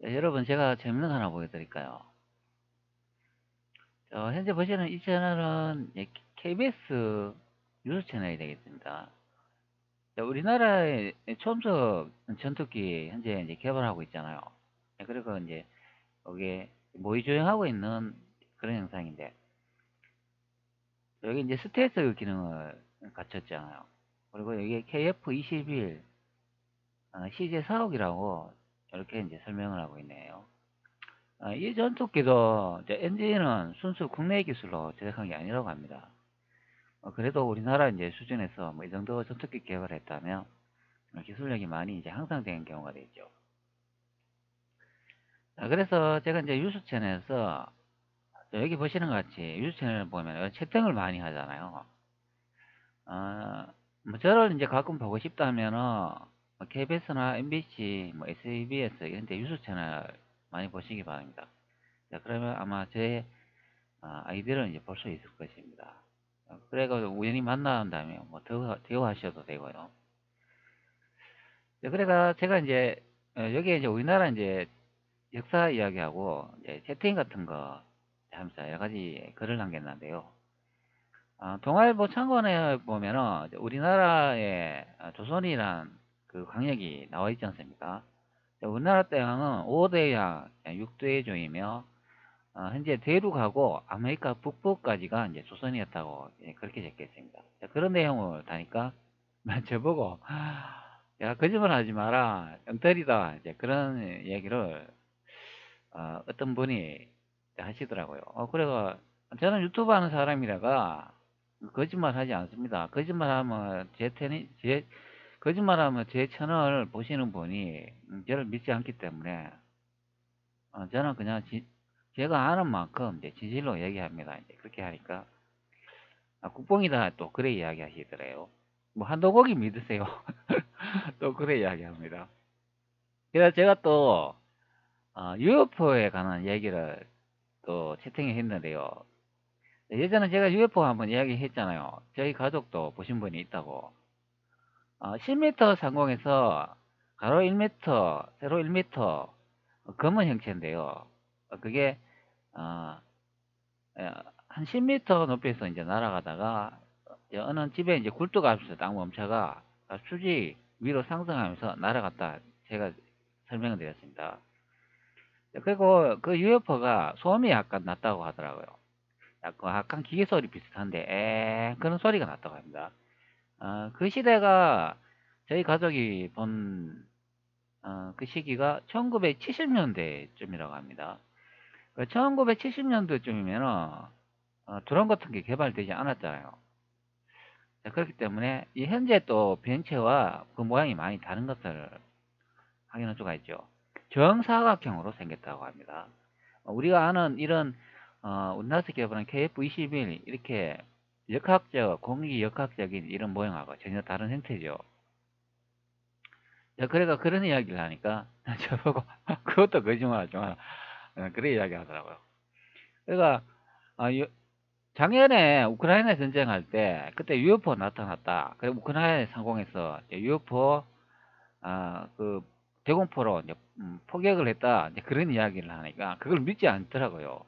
네, 여러분 제가 재밌는 거 하나 보여드릴까요? 현재 보시는 이 채널은 KBS 뉴스 채널이 되겠습니다. 우리나라의 초음속 전투기 현재 이제 개발하고 있잖아요. 그리고 이제 여기에 모의 조정하고 있는 그런 영상인데, 여기 이제 스텔스 기능을 갖췄잖아요. 그리고 여기 KF-21 CJ 사옥이라고 이렇게 이제 설명을 하고 있네요. 이 전투기도 이제 엔진은 순수 국내 기술로 제작한 게 아니라고 합니다. 그래도 우리나라 이제 수준에서 뭐 이 정도 전투기 개발했다면 기술력이 많이 이제 향상되는 경우가 되죠. 그래서 제가 이제 유수 채널에서 여기 보시는 것 같이 유수 채널을 보면 채팅을 많이 하잖아요. 뭐 저를 이제 가끔 보고 싶다면은 KBS나 MBC, 뭐 SBS 이런 데 유수 채널 많이 보시기 바랍니다. 자, 그러면 아마 제 아이디를 이제 볼 수 있을 것입니다. 그래가지고 우연히 만난다면 뭐 대화하셔도 되고요. 네, 그래가 제가 이제 여기에 이제 우리나라 이제 역사 이야기하고 이제 채팅 같은 거 하면서 여러 가지 글을 남겼는데요. 동아일보 창건에 보면은 우리나라의 조선이란 그 강력이 나와 있지 않습니까? 우리나라 땅은 5대양 6대조이며 현재 대륙하고 아메리카 북부까지가 이제 조선이었다고 그렇게 적혀 있습니다. 그런 내용을 다니까 저보고 야 거짓말 하지 마라 엉터리다 이제 그런 얘기를 어떤 분이 하시더라고요. 그래가 저는 유튜브 하는 사람이라가 거짓말 하지 않습니다. 거짓말하면 거짓말하면 제 채널 보시는 분이 저를 믿지 않기 때문에 저는 그냥 제가 아는 만큼 이제 진실로 얘기합니다. 이제 그렇게 하니까 국뽕이다 또 그래 이야기하시더래요. 뭐 한도고기 믿으세요. 또 그래 이야기합니다. 그래서 제가 또 UFO에 관한 얘기를 또 채팅에 했는데요. 예전에 제가 UFO 한번 이야기했잖아요. 저희 가족도 보신 분이 있다고. 10m 상공에서 가로 1m, 세로 1m 검은 형체인데요. 그게 어, 한 10m 높이에서 이제 날아가다가 어느 집에 이제 굴뚝 앞에서 딱 멈춰가 수직 위로 상승하면서 날아갔다 제가 설명을 드렸습니다. 그리고 그 UFO가 소음이 약간 났다고 하더라고요. 약간 기계 소리 비슷한데 그런 소리가 났다고 합니다. 그 시대가 저희 가족이 본 그 시기가 1970년대쯤이라고 합니다. 1970년도쯤이면은 드론 같은 게 개발되지 않았잖아요. 그렇기 때문에 이 현재 또 비행체와 그 모양이 많이 다른 것을 확인할 수가 있죠. 정사각형으로 생겼다고 합니다. 우리가 아는 이런 우리나라에서 개발한 KF-21 이렇게 공기 역학적인 이런 모양하고 전혀 다른 형태죠. 그래가 그런 이야기를 하니까 저보고 그것도 거짓말하지 마라. 그런 이야기 하더라고요. 그러니까 아, 작년에 우크라이나 전쟁할 때 그때 UFO 나타났다. 그래 우크라이나 상공에서 UFO 그 대공포로 이제 포격을 했다. 이제 그런 이야기를 하니까 그걸 믿지 않더라고요.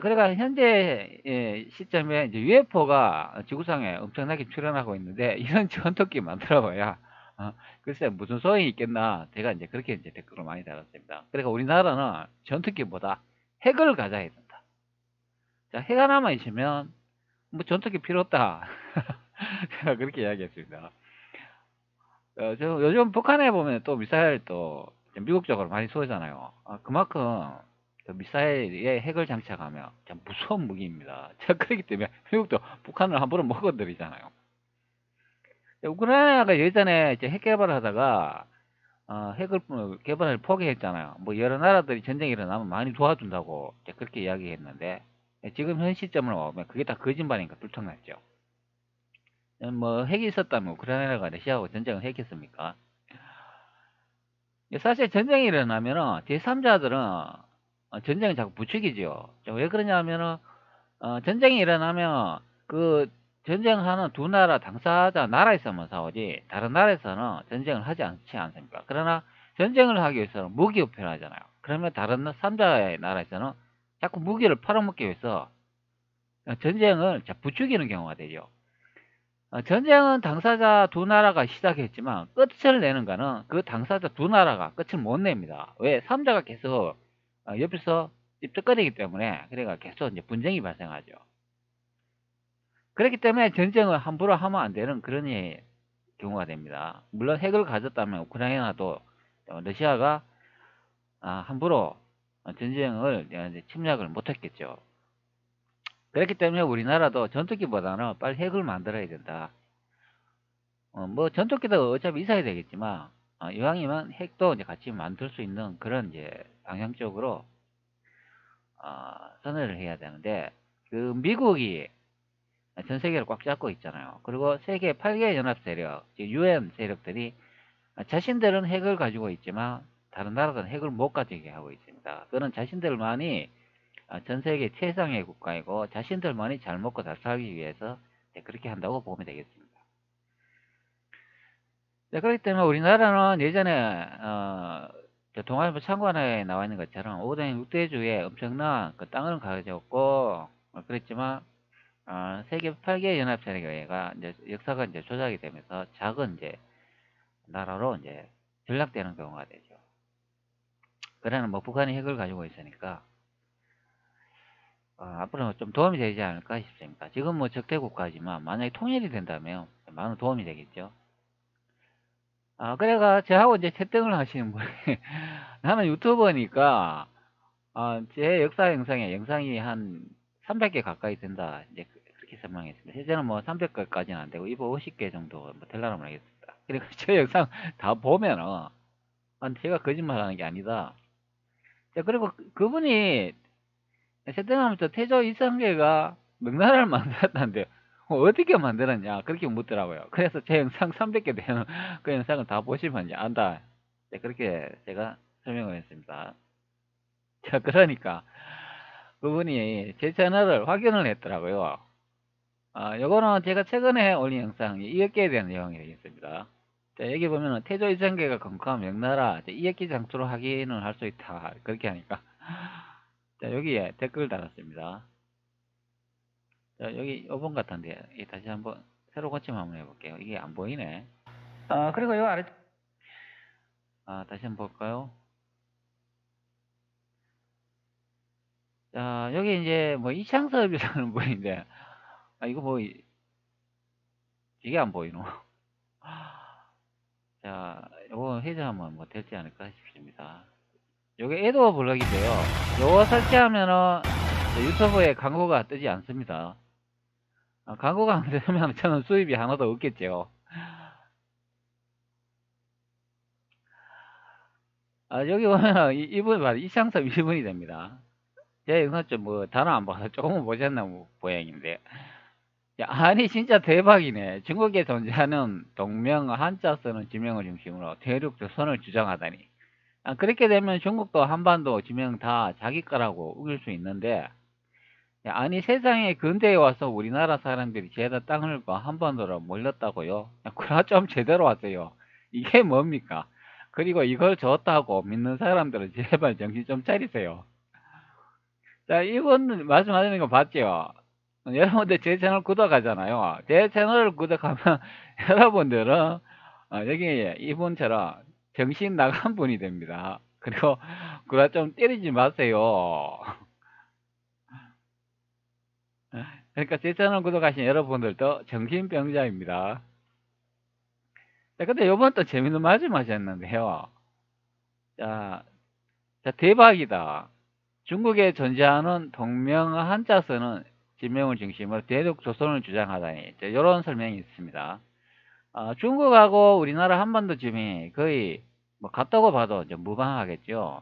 그래가 현재 시점에 이제 UFO가 지구상에 엄청나게 출현하고 있는데 이런 전투기 만들어봐야 글쎄 무슨 소용이 있겠나. 제가 이제 그렇게 이제 댓글을 많이 달았습니다. 그러니까 우리나라는 전투기보다 핵을 가져야 된다. 자, 핵 하나만 있으면 뭐 전투기 필요 없다. 제가 그렇게 이야기했습니다. 저 요즘 북한에 보면 또 미사일 또 미국 쪽으로 많이 쏘잖아요. 그만큼 그 미사일에 핵을 장착하면 참 무서운 무기입니다. 자, 그렇기 때문에 미국도 북한을 함부로 못 건드리잖아요. 우크라이나가 예전에 이제 핵 개발을 하다가 핵을 개발을 포기했잖아요. 뭐 여러 나라들이 전쟁이 일어나면 많이 도와준다고 이제 그렇게 이야기했는데 지금 현 시점으로 보면 그게 다 거짓말이니까 뚫통났죠. 뭐 핵이 있었다면 우크라이나가 러시아하고 전쟁을 했겠습니까? 사실 전쟁이 일어나면은 제3자들은 전쟁을 자꾸 부추기죠. 왜 그러냐면은 전쟁이 일어나면 그 전쟁하는 두 나라 당사자 나라에서만 싸우지 다른 나라에서는 전쟁을 하지 않지 않습니까? 그러나 전쟁을 하기 위해서는 무기가 필요하잖아요. 그러면 다른 3자의 나라에서는 자꾸 무기를 팔아먹기 위해서 전쟁을 부추기는 경우가 되죠. 전쟁은 당사자 두 나라가 시작했지만 끝을 내는 거는 그 당사자 두 나라가 끝을 못 냅니다. 왜? 3자가 계속 옆에서 찝쩍거리기 때문에 그래가 계속 이제 분쟁이 발생하죠. 그렇기 때문에 전쟁을 함부로 하면 안 되는 그런 경우가 됩니다. 물론 핵을 가졌다면 우크라이나도 러시아가 함부로 전쟁을 이제 침략을 못했겠죠. 그렇기 때문에 우리나라도 전투기보다는 빨리 핵을 만들어야 된다. 뭐 전투기도 어차피 있어야 되겠지만 이왕이면 핵도 이제 같이 만들 수 있는 그런 이제 방향적으로 선회를 해야 되는데 그 미국이 전 세계를 꽉 잡고 있잖아요. 그리고 세계 8개 연합 세력, 즉 UN 세력들이 자신들은 핵을 가지고 있지만 다른 나라들은 핵을 못 가지게 하고 있습니다. 그는 자신들만이 전 세계 최상의 국가이고 자신들만이 잘 먹고 잘 살기 위해서 그렇게 한다고 보면 되겠습니다. 네, 그렇기 때문에 우리나라는 예전에 동아일보 창관에 나와 있는 것처럼 5대 6대주에 엄청난 그 땅을 가졌고 그랬지만 세계 8개 연합 세력가 이제 역사가 이제 조작이 되면서 작은 이제 나라로 이제 전락되는 경우가 되죠. 그러나 뭐 북한이 핵을 가지고 있으니까 앞으로 좀 도움이 되지 않을까 싶습니다. 지금 뭐 적대 국가지만 만약에 통일이 된다면 많은 도움이 되겠죠. 그래가 저하고 이제 채팅을 하시는 분이 나는 유튜버니까 제 역사 영상이 한 300개 가까이 된다. 이제 그렇게 설명했습니다. 실제는 뭐 300개까지는 안 되고 이번 50개 정도 뭐 되려면 하겠습니다. 그리고 제 영상 다 보면은 제가 거짓말하는 게 아니다. 그리고 그분이 채팅하면서 태조 이성계가 명나라를 만들었다는데 어떻게 만들었냐 그렇게 묻더라고요. 그래서 제 영상 300개 되는 그 영상을 다 보시면 이제 안다. 그렇게 제가 설명을 했습니다. 자, 그러니까 그분이 제 채널을 확인을 했더라고요. 요거는 제가 최근에 올린 영상이 이역기에 대한 내용이 되겠습니다. 자, 여기 보면은 태조 이성계가 건강한 명나라 이역기 장수로 확인을 할 수 있다. 그렇게 하니까 자, 여기에 댓글 달았습니다. 자, 여기 5번 같은데 다시 한번 새로 고침 한번 해볼게요. 이게 안 보이네. 그리고 요 아래 다시 한번 볼까요? 자, 여기 이제 뭐 이창섭이라는 분인데 이거 뭐 이게 안 보이노? 자, 요거 해제하면 뭐 될지 않을까 싶습니다. 요게 애도 블럭인데요. 요거 설치하면은 유튜브에 광고가 뜨지 않습니다. 광고가 안 되면 저는 수입이 하나도 없겠죠. 여기 보면 이분 봐 이창섭 이분이 됩니다. 제 영상 좀 뭐 단어 안 봐서 조금은 보셨나 모양인데 아니 진짜 대박이네. 중국에 존재하는 동명 한자 쓰는 지명을 중심으로 대륙 조선을 주장하다니. 그렇게 되면 중국도 한반도 지명 다 자기 거라고 우길 수 있는데 아니 세상에 근대에 와서 우리나라 사람들이 죄다 땅을 한반도로 몰렸다고요? 그나 좀 제대로 하세요. 이게 뭡니까? 그리고 이걸 줬다고 믿는 사람들은 제발 정신 좀 차리세요. 자, 이분 말씀하시는 거 봤죠? 여러분들 제 채널 구독하잖아요. 제 채널을 구독하면 여러분들은 여기 이분처럼 정신 나간 분이 됩니다. 그리고 그거 좀 때리지 마세요. 그러니까 제 채널 구독하신 여러분들도 정신병자입니다. 자, 근데 요번 또 재밌는 말씀하셨는데요. 자, 대박이다. 중국에 존재하는 동명 한자서는 지명을 중심으로 대륙 조선을 주장하다니 이런 설명이 있습니다. 중국하고 우리나라 한반도 지명이 거의 뭐 같다고 봐도 이제 무방하겠죠.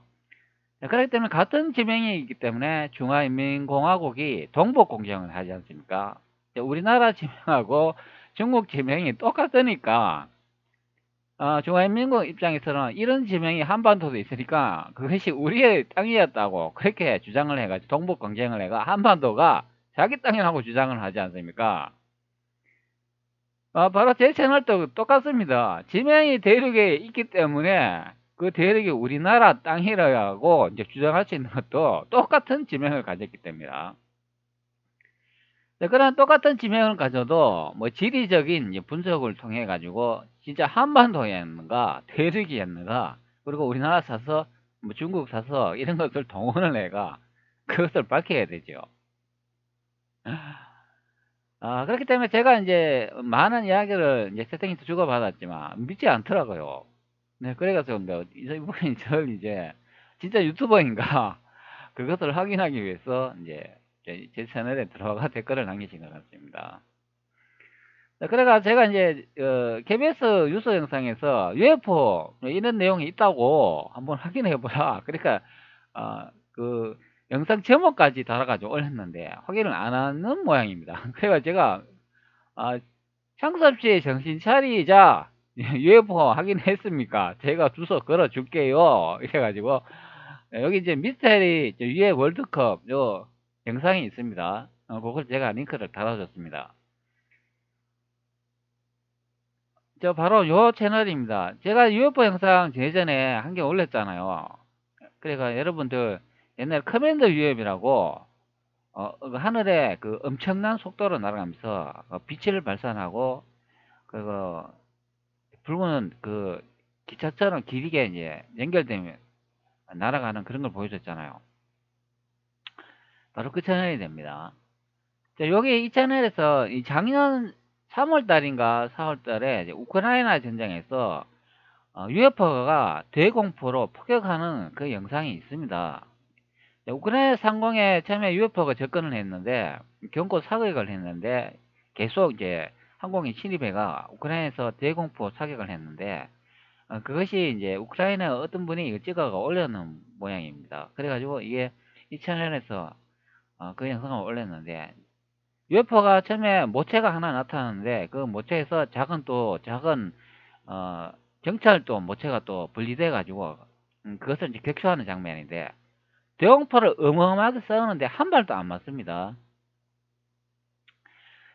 그렇기 때문에 같은 지명이 있기 때문에 중화인민공화국이 동북 공정을 하지 않습니까? 우리나라 지명하고 중국 지명이 똑같으니까 중화인민국 입장에서는 이런 지명이 한반도도 있으니까 그것이 우리의 땅이었다고 그렇게 주장을 해가지고 동북 경쟁을 해가 한반도가 자기 땅이라고 주장을 하지 않습니까? 바로 제 채널도 똑같습니다. 지명이 대륙에 있기 때문에 그 대륙이 우리나라 땅이라고 이제 주장할 수 있는 것도 똑같은 지명을 가졌기 때문이다. 네, 그런 똑같은 지명을 가져도 뭐 지리적인 이제 분석을 통해 가지고 진짜 한반도였는가 대륙이었는가 그리고 우리나라 사서 뭐 중국 사서 이런 것을 동원을 해가 그것을 밝혀야 되죠. 그렇기 때문에 제가 이제 많은 이야기를 이제 세팅해서 주고받았지만 믿지 않더라고요. 네, 그래가지고 이분이 저를 이제 진짜 유튜버인가 그것을 확인하기 위해서 이제 제 채널에 들어가 댓글을 남기신 것 같습니다. 네, 그래가 제가 이제 KBS 뉴스 영상에서 UFO 이런 내용이 있다고 한번 확인해 보라. 그러니까 그 영상 제목까지 달아가지고 올렸는데 확인을 안 하는 모양입니다. 그래가 제가 창섭 씨 정신 차리자. UFO 확인했습니까? 제가 주소 걸어 줄게요. 이래가지고 여기 이제 미스테리 유해 월드컵 요 영상이 있습니다. 그걸 제가 링크를 달아줬습니다. 저 바로 요 채널입니다. 제가 UFO 영상 예전에 한 개 올렸잖아요. 그러니까 여러분들 옛날 커맨더 UFO라고 그 하늘에 그 엄청난 속도로 날아가면서 빛을 발산하고 그 붉은 그 기차처럼 길게 이제 연결되면 날아가는 그런 걸 보여줬잖아요. 바로 그 채널이 됩니다. 자, 여기 이 채널에서 이 작년 3월 달인가 4월 달에 우크라이나 전쟁에서 UFO가 대공포로 폭격하는 그 영상이 있습니다. 우크라이나 상공에 처음에 UFO가 접근을 했는데 경고 사격을 했는데 계속 이제 항공이 침입해가 우크라이나에서 대공포 사격을 했는데 그것이 이제 우크라이나 어떤 분이 이거 찍어가 올려놓은 모양입니다. 그래가지고 이게 이 채널에서 그 영상을 올렸는데 UFO가 처음에 모체가 하나 나타났는데 그 모체에서 작은 경찰도 모체가 또 분리돼 가지고 그것을 이제 격추하는 장면인데 대공포를 어마어마하게 쏘는데 한 발도 안 맞습니다.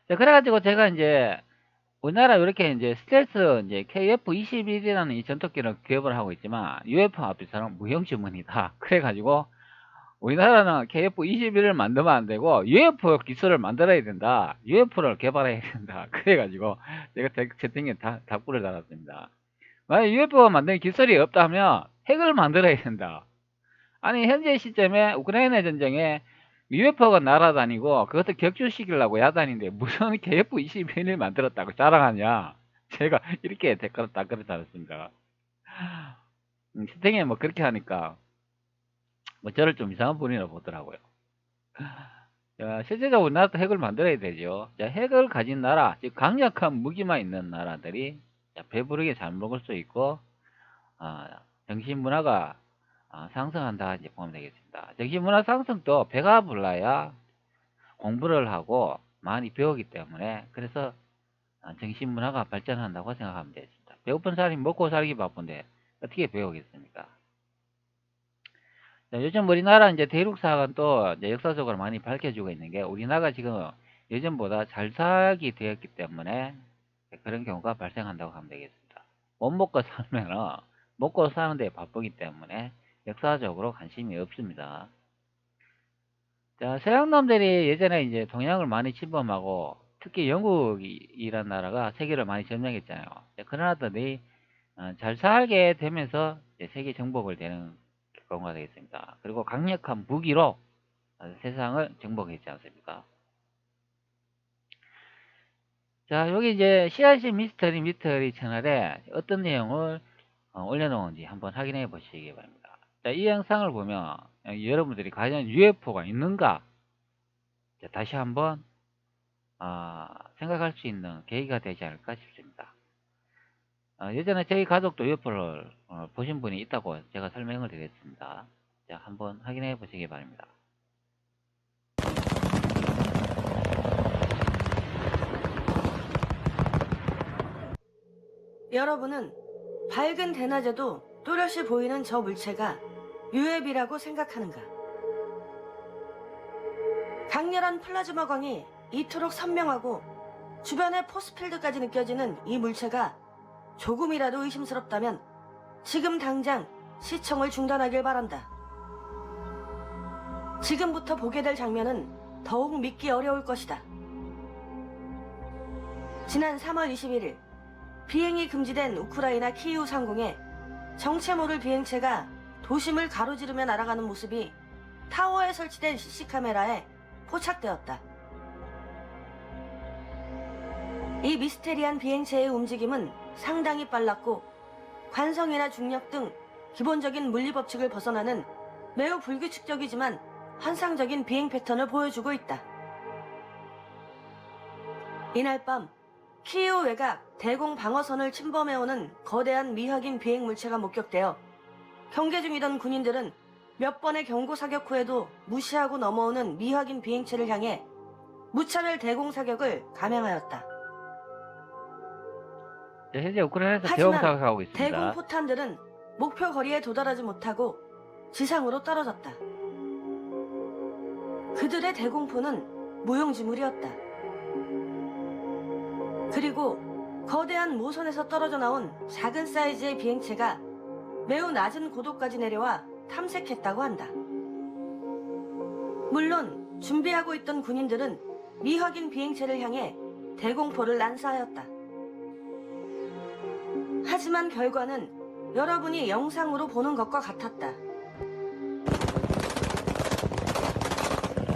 자, 그래가지고 제가 이제 우리나라 이렇게 이제 스텔스 이제 KF-21이라는 이 전투기를 기업을 하고 있지만 UFO 앞에서는 무용지물이다. 그래가지고 우리나라는 KF-21을 만들면 안 되고 UFO 기술을 만들어야 된다. UFO를 개발해야 된다. 그래가지고 제가 채팅에 답글을 달았습니다. 만약 UFO가 만드는 기술이 없다면 핵을 만들어야 된다. 아니 현재 시점에 우크라이나 전쟁에 UFO가 날아다니고 그것을 격추시키려고 야단인데 무슨 KF-21을 만들었다고 자랑하냐. 제가 이렇게 댓글을 달았습니다. 채팅에 뭐 그렇게 하니까 뭐 저를 좀 이상한 분이라 보더라고요. 자, 실제적으로 우리나라도 핵을 만들어야 되죠. 자, 핵을 가진 나라, 즉 강력한 무기만 있는 나라들이 배부르게 잘 먹을 수 있고 정신문화가 상승한다 이제 보면 되겠습니다. 정신문화 상승도 배가 불러야 공부를 하고 많이 배우기 때문에 그래서 정신문화가 발전한다고 생각하면 되겠습니다. 배고픈 사람이 먹고 살기 바쁜데 어떻게 배우겠습니까? 자, 요즘 우리나라 이제 대륙사가 또 이제 역사적으로 많이 밝혀지고 있는 게 우리나라가 지금 예전보다 잘 살기 되었기 때문에 그런 경우가 발생한다고 하면 되겠습니다. 못 먹고 살면은 먹고 사는데 바쁘기 때문에 역사적으로 관심이 없습니다. 자, 서양 놈들이 예전에 이제 동양을 많이 침범하고 특히 영국이란 나라가 세계를 많이 점령했잖아요. 그러나들이 잘 살게 되면서 세계 정복을 되는 경우가 되겠습니다. 그리고 강력한 무기로 세상을 정복했지 않습니까? 자, 여기 이제 CRC 미스터리 채널에 어떤 내용을 올려놓은지 한번 확인해 보시기 바랍니다. 자, 이 영상을 보면 여러분들이 과연 UFO가 있는가? 자, 다시 한번 생각할 수 있는 계기가 되지 않을까 싶습니다. 예전에 저희 가족도 UFO를 보신 분이 있다고 제가 설명을 드렸습니다. 자, 한번 확인해 보시기 바랍니다. 여러분은 밝은 대낮에도 또렷이 보이는 저 물체가 UAP라고 생각하는가? 강렬한 플라즈마 광이 이토록 선명하고 주변의 포스필드까지 느껴지는 이 물체가 조금이라도 의심스럽다면 지금 당장 시청을 중단하길 바란다. 지금부터 보게 될 장면은 더욱 믿기 어려울 것이다. 지난 3월 21일 비행이 금지된 우크라이나 키이우 상공에 정체 모를 비행체가 도심을 가로지르며 날아가는 모습이 타워에 설치된 CC카메라에 포착되었다. 이 미스테리한 비행체의 움직임은 상당히 빨랐고 관성이나 중력 등 기본적인 물리 법칙을 벗어나는 매우 불규칙적이지만 환상적인 비행 패턴을 보여주고 있다. 이날 밤 키이우 외곽 대공 방어선을 침범해오는 거대한 미확인 비행 물체가 목격되어 경계 중이던 군인들은 몇 번의 경고 사격 후에도 무시하고 넘어오는 미확인 비행체를 향해 무차별 대공 사격을 감행하였다. 자, 현재 우크라이나에서 대공 하지만 사격하고 대공 있습니다. 포탄들은 목표 거리에 도달하지 못하고 지상으로 떨어졌다. 그들의 대공포는 무용지물이었다. 그리고 거대한 모선에서 떨어져 나온 작은 사이즈의 비행체가 매우 낮은 고도까지 내려와 탐색했다고 한다. 물론 준비하고 있던 군인들은 미확인 비행체를 향해 대공포를 난사하였다. 하지만 결과는 여러분이 영상으로 보는 것과 같았다.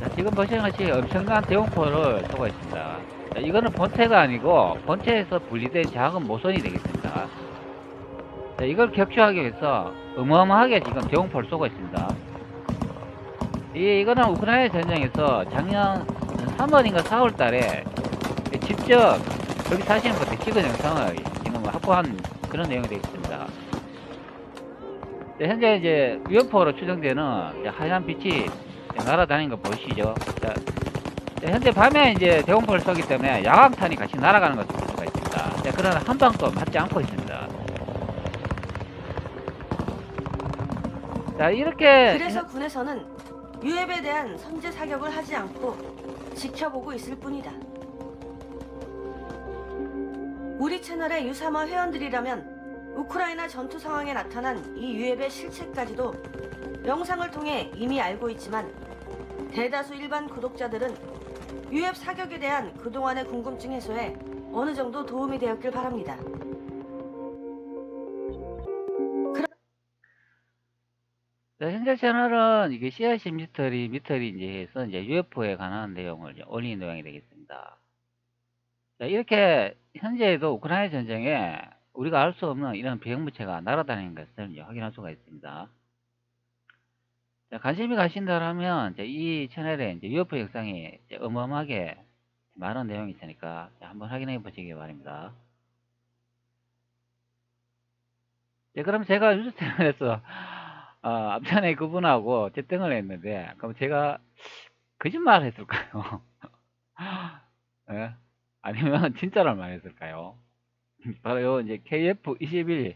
자, 지금 보시는 것이 엄청난 대공포를 쏘고 있습니다. 자, 이거는 본체가 아니고 본체에서 분리된 작은 모선이 되겠습니다. 자, 이걸 격추하기 위해서 어마어마하게 지금 대공포를 쏘고 있습니다. 이거는 우크라이나 전쟁에서 작년 3월인가 4월 달에 직접 거기 사시는 분들 찍은 영상을 지금 확보한 그런 내용이 되겠습니다. 현재 이제 UFO로 추정되는 이제 하얀 빛이 날아다니는 거 보이시죠? 자, 현재 밤에 이제 대공포를 쏘기 때문에 야광탄이 같이 날아가는 것을 볼 수가 있습니다. 자, 그러나 한 방도 맞지 않고 있습니다. 자, 이렇게 그래서 군에서는 유앱에 대한 선제 사격을 하지 않고 지켜보고 있을 뿐이다. 우리 채널의 유사마 회원들이라면 우크라이나 전투 상황에 나타난 이 유앱의 실체까지도 영상을 통해 이미 알고 있지만 대다수 일반 구독자들은 유앱 사격에 대한 그동안의 궁금증 해소에 어느 정도 도움이 되었길 바랍니다. 자, 현재 채널은 이게 CIC 미스터리 이제 해서 이제 UFO에 관한 내용을 이제 올리는 내용이 되겠습니다. 자, 이렇게 현재에도 우크라이나 전쟁에 우리가 알 수 없는 이런 비행물체가 날아다니는 것을 이제 확인할 수가 있습니다. 자, 관심이 가신다면 이 채널에 이제 UFO 영상이 이제 어마어마하게 많은 내용이 있으니까 한번 확인해 보시기 바랍니다. 네, 그럼 제가 뉴스 채널에서 앞전에 그분하고 채팅을 했는데, 그럼 제가 거짓말을 했을까요? 예? 아니면 진짜를 말했을까요? 바로 요 이제 KF21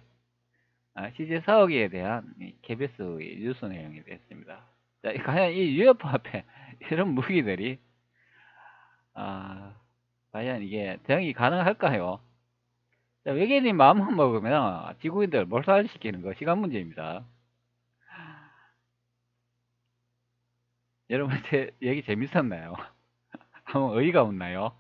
CJ 사옥에 대한 KBS 뉴스 내용이 됐습니다. 자, 과연 이 UFO 앞에 이런 무기들이 과연 이게 대응이 가능할까요? 자, 외계인이 마음만 먹으면 지구인들 몰살시키는 거 시간 문제입니다. 여러분 제 얘기 재밌었나요? 한번 어이가 없나요?